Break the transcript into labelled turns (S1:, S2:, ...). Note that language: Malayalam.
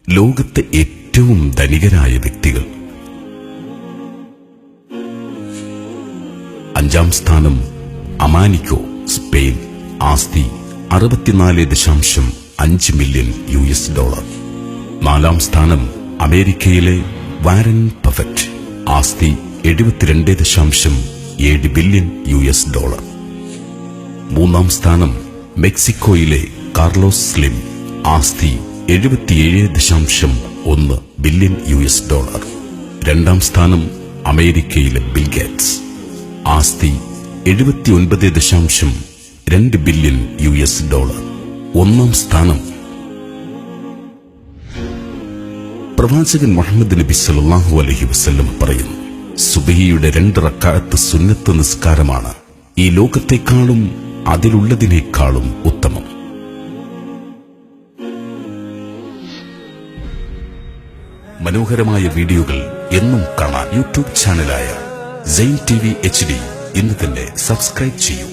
S1: ലോകത്തെ ഏറ്റവും ധനികരായ വ്യക്തികൾ. 5-ാം സ്ഥാനം അമാനിക്കോ, സ്പെയിൻ. ആസ്തി 64.5 മില്യൺ $. 4-ാം സ്ഥാനം അമേരിക്കയിലെ വാരൻ ബഫറ്റ്. ആസ്തി 72.7 ബില്യൺ $. 3-ാം സ്ഥാനം മെക്സിക്കോയിലെ കാർലോസ് സ്ലിം. ആസ്തി 77.1 ബില്യൺ $. 2-ാം സ്ഥാനം അമേരിക്കയിലെ ബിൽ ഗേറ്റ്സ്. ആസ്തി 79.2 ബില്യൺ $. 1-ാം സ്ഥാനം പ്രവാചകൻ മുഹമ്മദ് നബി സല്ലല്ലാഹു അലൈഹി വസല്ലം പറയുന്നു, സുബ്ഹിയുടെ 2 റക്അത്ത് സുന്നത്ത് നിസ്കാരമാണ് ഈ ലോകത്തെക്കാളും അതിലുള്ളതിനേക്കാളും ഉത്തമം. മനോഹരമായ വീഡിയോകൾ എന്നും കാണാൻ യൂട്യൂബ് ചാനലായ സൈൻ TV HD ഇന്ന് തന്നെ സബ്സ്ക്രൈബ് ചെയ്യൂ.